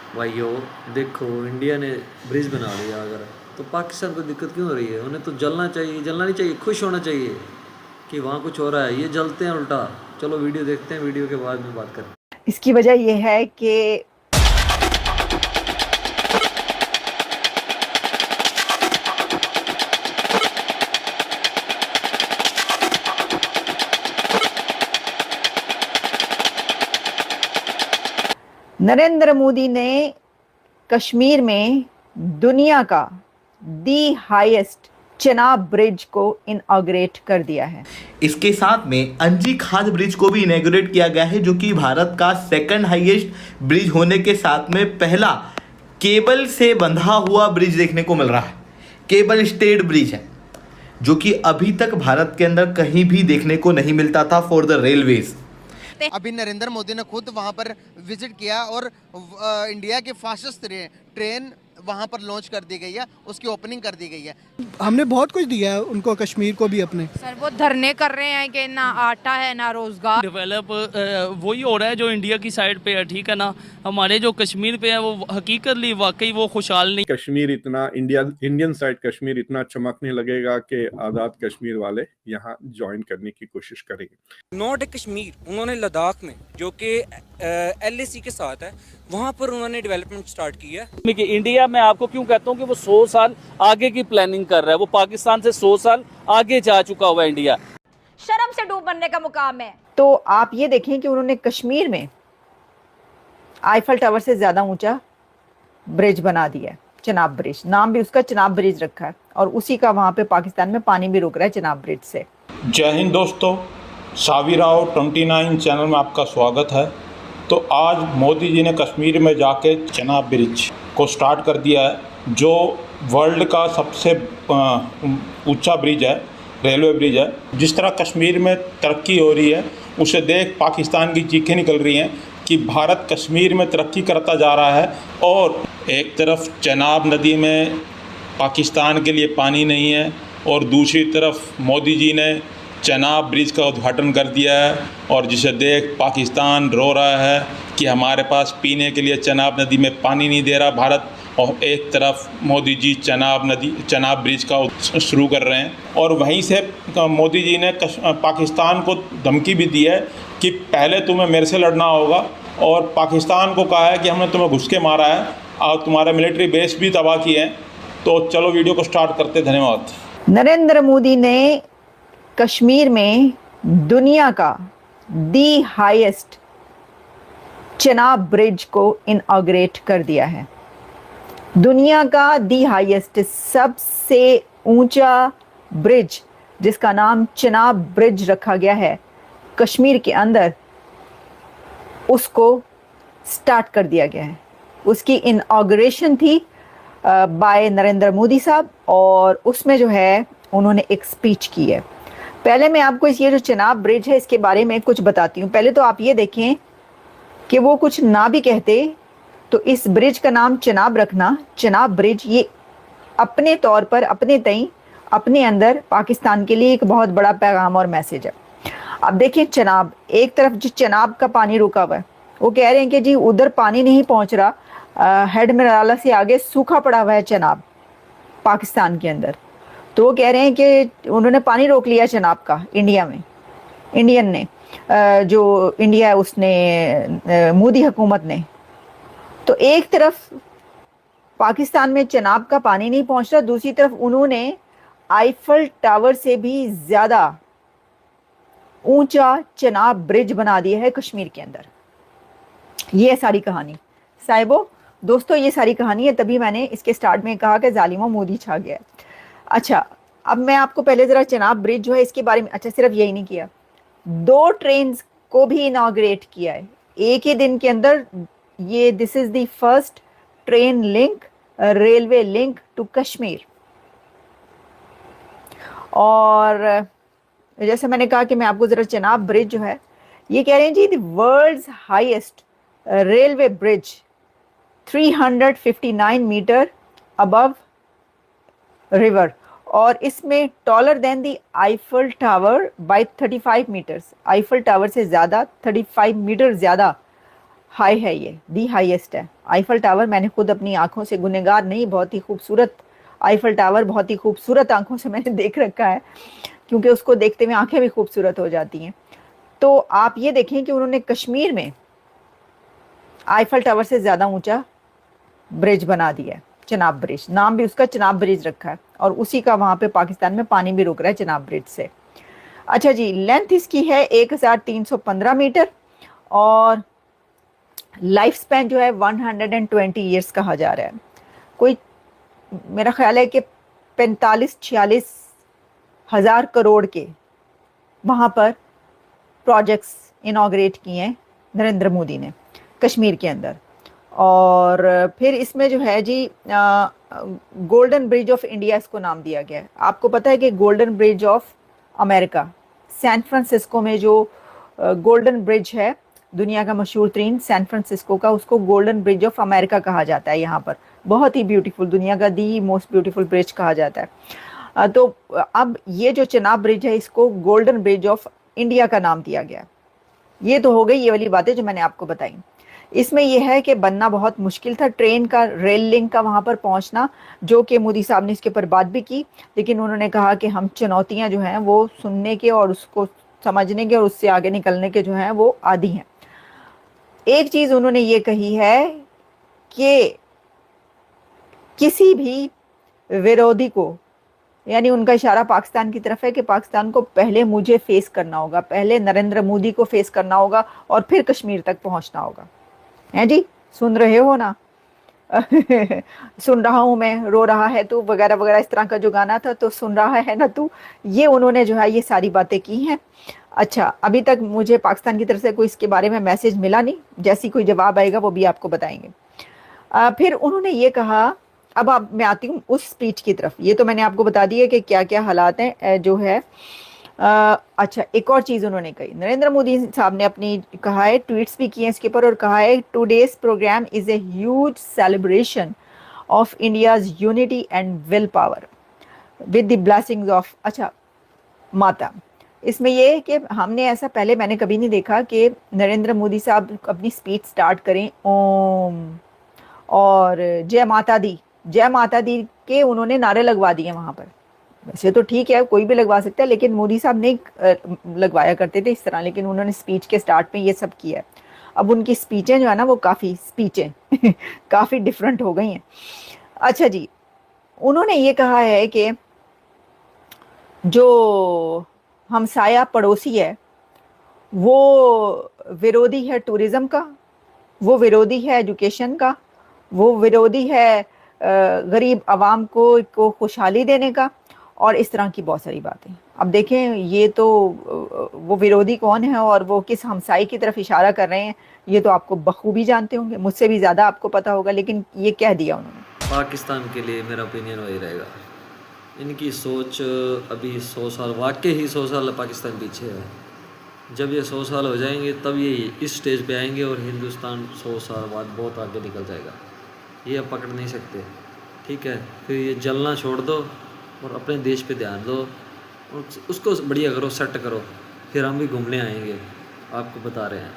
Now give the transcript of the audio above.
भाइयों देखो, इंडिया ने ब्रिज बना लिया अगर, तो पाकिस्तान को दिक्कत क्यों हो रही है? उन्हें तो जलना चाहिए, जलना नहीं चाहिए, खुश होना चाहिए कि वहाँ कुछ हो रहा है। ये जलते हैं उल्टा। चलो वीडियो देखते हैं, वीडियो के बाद में बात करते हैं। इसकी वजह यह है कि नरेंद्र मोदी ने कश्मीर में दुनिया का दी हाईएस्ट चेनाब ब्रिज को इनॉग्रेट कर दिया है। इसके साथ में अंजी खाद ब्रिज को भी इनॉग्रेट किया गया है, जो कि भारत का सेकंड हाईएस्ट ब्रिज होने के साथ में पहला केबल से बंधा हुआ ब्रिज देखने को मिल रहा है। केबल स्टेड ब्रिज है, जो कि अभी तक भारत के अंदर कहीं भी देखने को नहीं मिलता था फॉर द रेलवेज। अभी नरेंद्र मोदी ने खुद वहां पर विजिट किया और इंडिया के फास्टेस्ट ट्रेन वहां पर लॉन्च कर दी गई है, उसकी ओपनिंग कर दी गई है। हमने बहुत कुछ दिया है उनको, कश्मीर को भी अपने। सर वो धरने कर रहे हैं कि ना आटा है ना रोजगार। डेवलप वही हो रहा है जो इंडिया की साइड पे है, ठीक है ना। हमारे जो कश्मीर पे है वो हकीकतली वाकई वो खुशहाल नहीं। कश्मीर इतना इंडियन साइड कश्मीर इतना चमकने लगेगा कि आज़ाद कश्मीर वाले यहाँ ज्वाइन करने की कोशिश करेंगे। नॉट कश्मीर, उन्होंने लद्दाख में जो कि LAC के साथ है, वहाँ पर उन्होंने डेवलपमेंट स्टार्ट की है। इंडिया में आपको क्यों कहता हूँ कि वो 100 साल आगे की प्लानिंग कर रहा है। वो पाकिस्तान से 100 साल आगे जा चुका हुआ है इंडिया। शर्म से डूब बनने का मुकाम है। तो आप ये देखें कि उन्होंने कश्मीर में आईफल टावर से ज्यादा ऊंचा ब्रिज बना दिया है, चेनाब ब्रिज। नाम भी उसका चेनाब ब्रिज रखा है और उसी का वहां पे पाकिस्तान में पानी भी रुक रहा है चेनाब ब्रिज से। जय हिंद दोस्तों, सावी राव 29 चैनल में आपका स्वागत है। तो आज मोदी जी ने कश्मीर में जाके चेनाब ब्रिज को स्टार्ट कर दिया है, जो वर्ल्ड का सबसे ऊंचा ब्रिज है, रेलवे ब्रिज है। जिस तरह कश्मीर में तरक्की हो रही है, उसे देख पाकिस्तान की चीखें निकल रही हैं कि भारत कश्मीर में तरक्की करता जा रहा है और एक तरफ चेनाब नदी में पाकिस्तान के लिए पानी नहीं है और दूसरी तरफ मोदी जी ने चेनाब ब्रिज का उद्घाटन कर दिया है, और जिसे देख पाकिस्तान रो रहा है कि हमारे पास पीने के लिए चेनाब नदी में पानी नहीं दे रहा भारत। और एक तरफ मोदी जी चेनाब ब्रिज का शुरू कर रहे हैं, और वहीं से मोदी जी ने पाकिस्तान को धमकी भी दी है कि पहले तुम्हें मेरे से लड़ना होगा, और पाकिस्तान को कहा है कि हमने तुम्हें घुस के मारा है और तुम्हारे मिलिट्री बेस भी तबाह किए हैं। तो चलो वीडियो को स्टार्ट करते। धन्यवाद। नरेंद्र मोदी ने कश्मीर में दुनिया का दी हाईएस्ट चेनाब ब्रिज को इनऑग्रेट कर दिया है। दुनिया का दी हाईएस्ट, सबसे ऊंचा ब्रिज जिसका नाम चेनाब ब्रिज रखा गया है कश्मीर के अंदर, उसको स्टार्ट कर दिया गया है। उसकी इनऑग्रेशन थी बाय नरेंद्र मोदी साहब, और उसमें जो है उन्होंने एक स्पीच की है। पहले मैं आपको ये जो चेनाब ब्रिज है इसके बारे में कुछ बताती हूँ। पहले तो आप ये देखें कि वो कुछ ना भी कहते तो इस ब्रिज का नाम चेनाब रखना, चेनाब ब्रिज, ये अपने तौर पर अपने तई अपने अंदर पाकिस्तान के लिए एक बहुत बड़ा पैगाम और मैसेज है। अब देखिए चेनाब, एक तरफ जो चेनाब का पानी रुका हुआ है, वो कह रहे हैं कि जी उधर पानी नहीं पहुंच रहा, हेड मिराला से आगे सूखा पड़ा हुआ है चेनाब पाकिस्तान के अंदर। तो वो कह रहे हैं कि उन्होंने पानी रोक लिया चेनाब का इंडिया में, इंडियन ने, जो इंडिया है उसने, मोदी हुकूमत ने। तो एक तरफ पाकिस्तान में चेनाब का पानी नहीं पहुंच रहा, दूसरी तरफ उन्होंने आईफल टावर से भी ज्यादा ऊंचा चेनाब ब्रिज बना दिया है कश्मीर के अंदर। ये सारी कहानी साहिबो दोस्तों, ये सारी कहानी है। तभी मैंने इसके स्टार्ट में कहा कि जालिमों मोदी छा गया। अच्छा, अब मैं आपको पहले जरा चेनाब ब्रिज जो है इसके बारे में, अच्छा सिर्फ यही नहीं किया, 2 ट्रेन को भी इनॉग्रेट किया है एक ही दिन के अंदर। ये this is the first train link, railway link to Kashmir. और जैसे मैंने कहा कि मैं आपको जरा चेनाब ब्रिज जो है, ये कह रहे हैं जी the world's highest railway bridge 359 metre above river, और इसमें taller than the Eiffel tower by 35 metres. Eiffel tower से ज़्यादा 35 मीटर ज़्यादा हाई है, ये दी हाईएस्ट है। आईफल टावर मैंने खुद अपनी आंखों से, गुनहगार नहीं, बहुत ही खूबसूरत आईफल टावर, बहुत ही खूबसूरत आंखों से मैंने देख रखा है, क्योंकि उसको देखते हुए आंखें भी खूबसूरत हो जाती हैं। तो आप ये देखें कि उन्होंने कश्मीर में आईफल टावर से ज़्यादा ऊंचा ब्रिज बना दिया है, चिनाब ब्रिज, नाम भी उसका चिनाब ब्रिज रखा है, और उसी का वहाँ पे पाकिस्तान में पानी भी रुक रहा है चिनाब ब्रिज से। अच्छा जी, लेंथ इसकी है 1315 मीटर, और लाइफ स्पैन जो है 120 ईयर्स कहा जा रहा है। कोई मेरा ख्याल है कि 45-46 हज़ार करोड़ के वहाँ पर प्रोजेक्ट्स इनॉग्रेट किए हैं नरेंद्र मोदी ने कश्मीर के अंदर। और फिर इसमें जो है जी गोल्डन ब्रिज ऑफ इंडिया इसको नाम दिया गया है। आपको पता है कि golden bridge of America, San Francisco में जो गोल्डन ब्रिज है, दुनिया का मशहूर तरीन सैन फ्रांसिस्को का, उसको गोल्डन ब्रिज ऑफ अमेरिका कहा जाता है। यहाँ पर बहुत ही ब्यूटीफुल, दुनिया का दी मोस्ट ब्यूटीफुल ब्रिज कहा जाता है। तो अब ये जो चिनाब ब्रिज है, इसको गोल्डन ब्रिज ऑफ इंडिया का नाम दिया गया। ये तो हो गई ये वाली बातें जो मैंने आपको बताई। इसमें यह है कि बनना बहुत मुश्किल था, ट्रेन का, रेल लिंक का वहाँ पर पहुँचना, जो कि मोदी साहब ने इसके ऊपर बात भी की, लेकिन उन्होंने कहा कि हम चुनौतियाँ जो हैं वो सुनने के और उसको समझने के और उससे आगे निकलने के जो हैं वो आदी हैं। एक चीज़ उन्होंने ये कही है कि किसी भी विरोधी को, यानी उनका इशारा पाकिस्तान की तरफ है कि पाकिस्तान को पहले मुझे फेस करना होगा, पहले नरेंद्र मोदी को फेस करना होगा और फिर कश्मीर तक पहुंचना होगा। हैं जी, सुन रहे हो ना? सुन रहा हूँ मैं, रो रहा है तू, वगैरह वगैरह, इस तरह का जो गाना था, तो सुन रहा है ना तू, ये उन्होंने जो है ये सारी बातें की हैं। अच्छा, अभी तक मुझे पाकिस्तान की तरफ से कोई इसके बारे में मैसेज मिला नहीं, जैसी कोई जवाब आएगा वो भी आपको बताएंगे। फिर उन्होंने ये कहा, अब आप मैं आती हूँ उस स्पीच की तरफ। ये तो मैंने आपको बता दिया कि क्या क्या हालात हैं जो है। अच्छा, एक और चीज़ उन्होंने कही, नरेंद्र मोदी साहब ने अपनी कहा है, ट्वीट्स भी किए हैं इसके ऊपर, और कहा है today's programme is a huge celebration of India's unity and will power with the blessings of, अच्छा, माता। इसमें ये है कि हमने ऐसा पहले मैंने कभी नहीं देखा कि नरेंद्र मोदी साहब अपनी स्पीच स्टार्ट करें ओम और जय माता दी, जय माता दी के उन्होंने नारे लगवा दिए वहाँ पर। वैसे तो ठीक है, कोई भी लगवा सकता है, लेकिन मोदी साहब नहीं लगवाया करते थे इस तरह, लेकिन उन्होंने स्पीच के स्टार्ट में ये सब किया है। अब उनकी स्पीचें जो है ना वो काफ़ी स्पीचें काफ़ी डिफरेंट हो गई हैं। अच्छा जी, उन्होंने ये कहा है कि जो हमसाया पड़ोसी है वो विरोधी है टूरिज़्म का, वो विरोधी है एजुकेशन का, वो विरोधी है गरीब आवाम को खुशहाली देने का, और इस तरह की बहुत सारी बातें। अब देखें, ये तो वो विरोधी कौन है और वो किस हमसाई की तरफ इशारा कर रहे हैं, ये तो आपको बखूबी जानते होंगे, मुझसे भी ज़्यादा आपको पता होगा, लेकिन ये कह दिया उन्होंने। पाकिस्तान के लिए मेरा ओपिनियन वही रहेगा। इनकी सोच अभी 100 साल, वाकई ही 100 साल पाकिस्तान पीछे है। जब ये 100 साल हो जाएंगे तब ये इस स्टेज पे आएंगे और हिंदुस्तान 100 साल बाद बहुत आगे निकल जाएगा। ये अब पकड़ नहीं सकते, ठीक है? फिर ये जलना छोड़ दो और अपने देश पे ध्यान दो और उसको बढ़िया करो, सेट करो, फिर हम भी घूमने आएंगे, आपको बता रहे हैं।